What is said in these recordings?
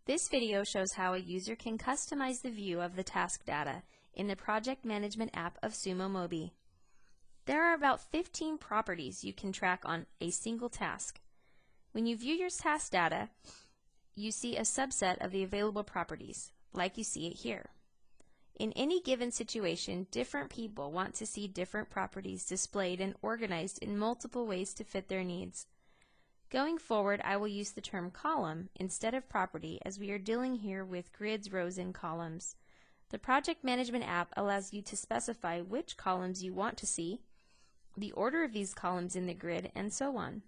This video shows how a user can customize the view of the task data in the project management app of Sumo Mobi. There are about 15 properties you can track on a single task. When you view your task data, you see a subset of the available properties, like you see it here. In any given situation, different people want to see different properties displayed and organized in multiple ways to fit their needs. Going forward, I will use the term column instead of property as we are dealing here with grids, rows, and columns. The project management app allows you to specify which columns you want to see, the order of these columns in the grid, and so on.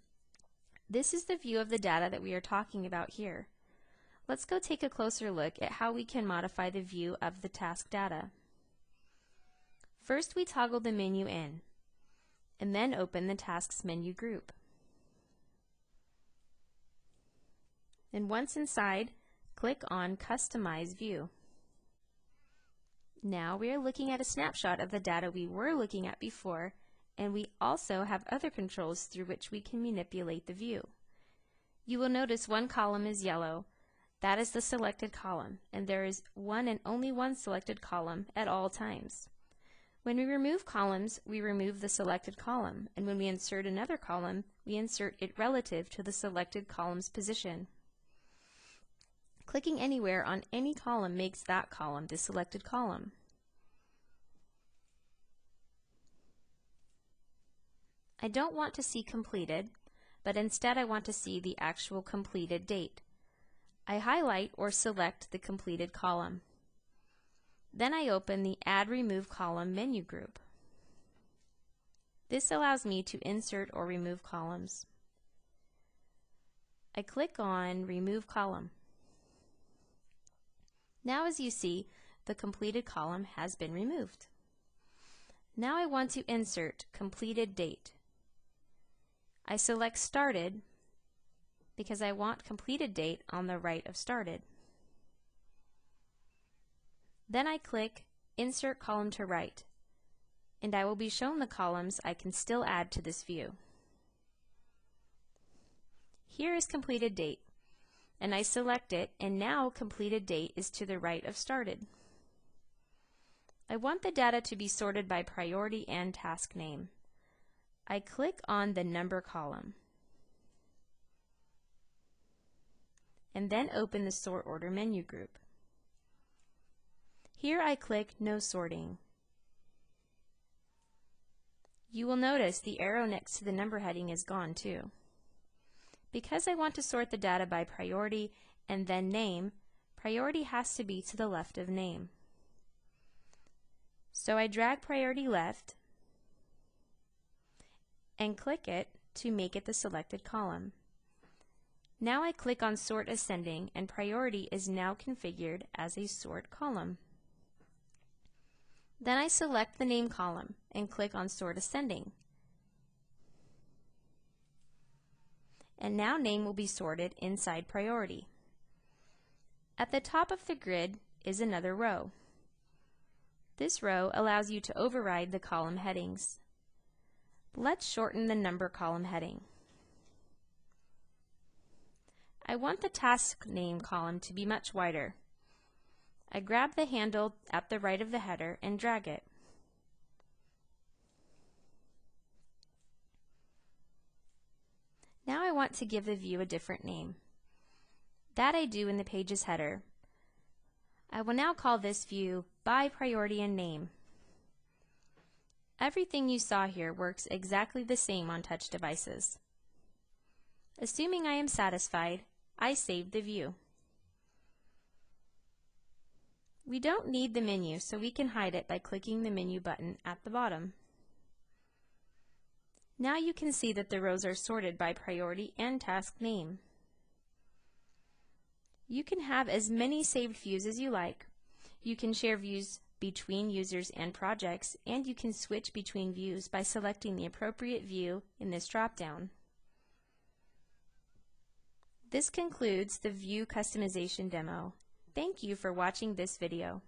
This is the view of the data that we are talking about here. Let's go take a closer look at how we can modify the view of the task data. First, we toggle the menu in, and then open the Tasks menu group. And once inside, click on Customize View. Now we are looking at a snapshot of the data we were looking at before, and we also have other controls through which we can manipulate the view. You will notice one column is yellow. That is the selected column, and there is one and only one selected column at all times. When we remove columns, we remove the selected column, and when we insert another column, we insert it relative to the selected column's position. Clicking anywhere on any column makes that column the selected column. I don't want to see completed, but instead I want to see the actual completed date. I highlight or select the completed column. Then I open the Add Remove Column menu group. This allows me to insert or remove columns. I click on Remove Column. Now, as you see, the completed column has been removed. Now I want to insert completed date. I select Started because I want completed date on the right of started. Then I click Insert Column to Right, and I will be shown the columns I can still add to this view. Here is completed date, and I select it, and now completed date is to the right of started. I want the data to be sorted by priority and task name. I click on the number column, and then open the Sort Order menu group. Here I click No Sorting. You will notice the arrow next to the number heading is gone too. Because I want to sort the data by priority and then name, priority has to be to the left of name. So I drag priority left and click it to make it the selected column. Now I click on Sort Ascending, and priority is now configured as a sort column. Then I select the name column and click on Sort Ascending. And now name will be sorted inside priority. At the top of the grid is another row. This row allows you to override the column headings. Let's shorten the number column heading. I want the task name column to be much wider. I grab the handle at the right of the header and drag it. Now I want to give the view a different name. That I do in the page's header. I will now call this view By Priority and Name. Everything you saw here works exactly the same on touch devices. Assuming I am satisfied, I save the view. We don't need the menu, so we can hide it by clicking the menu button at the bottom. Now you can see that the rows are sorted by priority and task name. You can have as many saved views as you like. You can share views between users and projects, and you can switch between views by selecting the appropriate view in this drop-down. This concludes the view customization demo. Thank you for watching this video.